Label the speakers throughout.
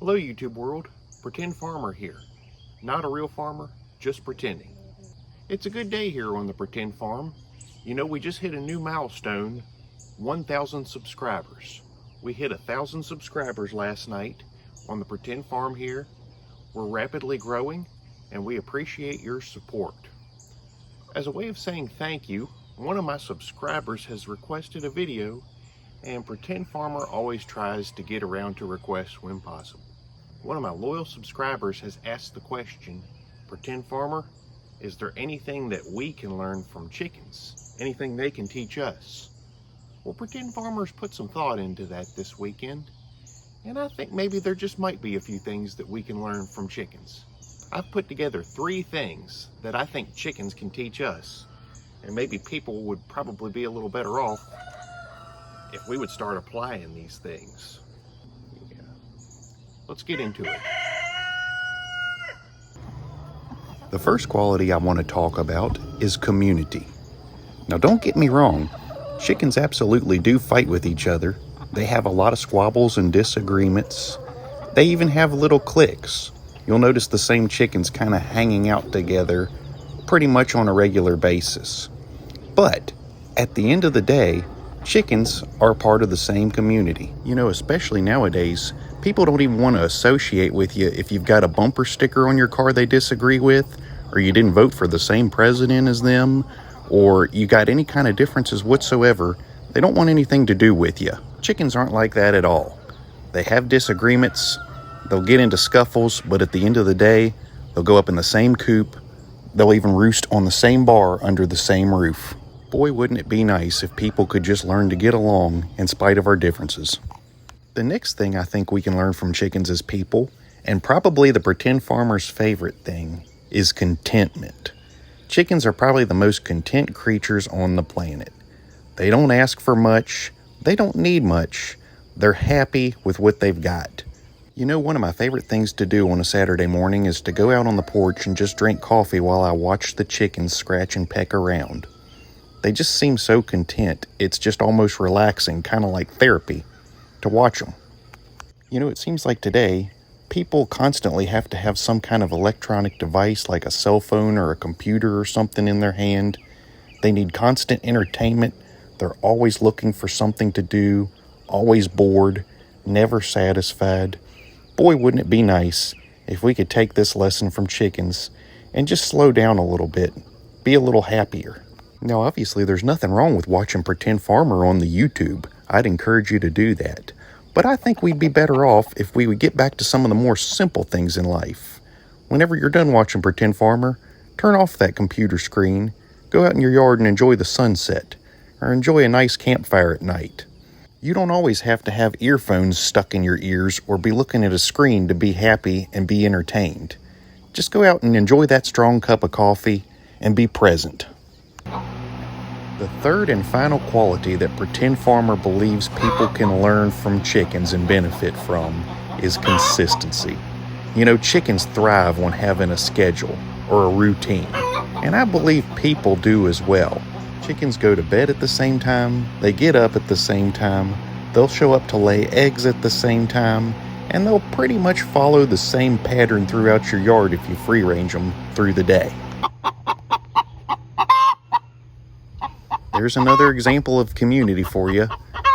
Speaker 1: Hello YouTube world, Pretend Farmer here. Not a real farmer, just pretending. It's a good day here on the Pretend Farm. You know, we just hit a new milestone, 1,000 subscribers. We hit 1,000 subscribers last night on the Pretend Farm here. We're rapidly growing and we appreciate your support. As a way of saying thank you, one of my subscribers has requested a video, and Pretend Farmer always tries to get around to requests when possible. One of my loyal subscribers has asked the question, Pretend Farmer, is there anything that we can learn from chickens? Anything they can teach us? Well, Pretend Farmers put some thought into that this weekend, and I think maybe there just might be a few things that we can learn from chickens. I've put together 3 things that I think chickens can teach us, and maybe people would probably be a little better off if we would start applying these things. Yeah. Let's get into it.
Speaker 2: The first quality I want to talk about is community. Now don't get me wrong, chickens absolutely do fight with each other. They have a lot of squabbles and disagreements. They even have little cliques. You'll notice the same chickens kind of hanging out together pretty much on a regular basis. But at the end of the day, chickens are part of the same community. You know, especially nowadays, people don't even want to associate with you if you've got a bumper sticker on your car they disagree with, or you didn't vote for the same president as them, or you got any kind of differences whatsoever. They don't want anything to do with you. Chickens aren't like that at all. They have disagreements, they'll get into scuffles, but at the end of the day, they'll go up in the same coop, they'll even roost on the same bar under the same roof. Boy, wouldn't it be nice if people could just learn to get along in spite of our differences. The next thing I think we can learn from chickens as people, and probably the Pretend Farmer's favorite thing, is contentment. Chickens are probably the most content creatures on the planet. They don't ask for much, they don't need much, they're happy with what they've got. You know, one of my favorite things to do on a Saturday morning is to go out on the porch and just drink coffee while I watch the chickens scratch and peck around. They just seem so content. It's just almost relaxing, kind of like therapy, to watch them. You know, it seems like today, people constantly have to have some kind of electronic device like a cell phone or a computer or something in their hand. They need constant entertainment. They're always looking for something to do, always bored, never satisfied. Boy, wouldn't it be nice if we could take this lesson from chickens and just slow down a little bit, be a little happier. Now, obviously, there's nothing wrong with watching Pretend Farmer on the YouTube. I'd encourage you to do that. But I think we'd be better off if we would get back to some of the more simple things in life. Whenever you're done watching Pretend Farmer, turn off that computer screen, go out in your yard and enjoy the sunset, or enjoy a nice campfire at night. You don't always have to have earphones stuck in your ears or be looking at a screen to be happy and be entertained. Just go out and enjoy that strong cup of coffee and be present. The third and final quality that Pretend Farmer believes people can learn from chickens and benefit from is consistency. You know, chickens thrive on having a schedule or a routine, and I believe people do as well. Chickens go to bed at the same time, they get up at the same time, they'll show up to lay eggs at the same time, and they'll pretty much follow the same pattern throughout your yard if you free range them through the day. There's another example of community for you.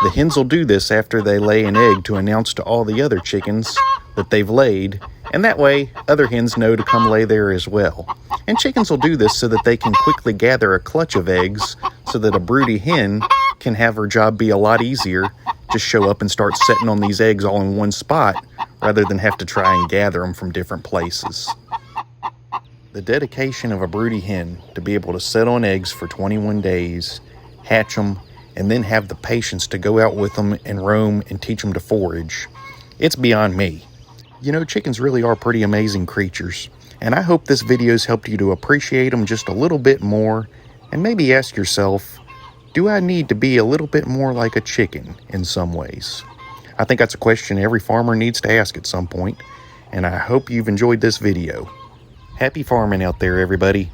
Speaker 2: The hens will do this after they lay an egg to announce to all the other chickens that they've laid, and that way other hens know to come lay there as well. And chickens will do this so that they can quickly gather a clutch of eggs so that a broody hen can have her job be a lot easier. Just show up and start setting on these eggs all in one spot rather than have to try and gather them from different places. The dedication of a broody hen to be able to set on eggs for 21 days, hatch them, and then have the patience to go out with them and roam and teach them to forage, it's beyond me. You know, chickens really are pretty amazing creatures, and I hope this video's helped you to appreciate them just a little bit more, and maybe ask yourself, do I need to be a little bit more like a chicken in some ways? I think that's a question every farmer needs to ask at some point, and I hope you've enjoyed this video. Happy farming out there, everybody.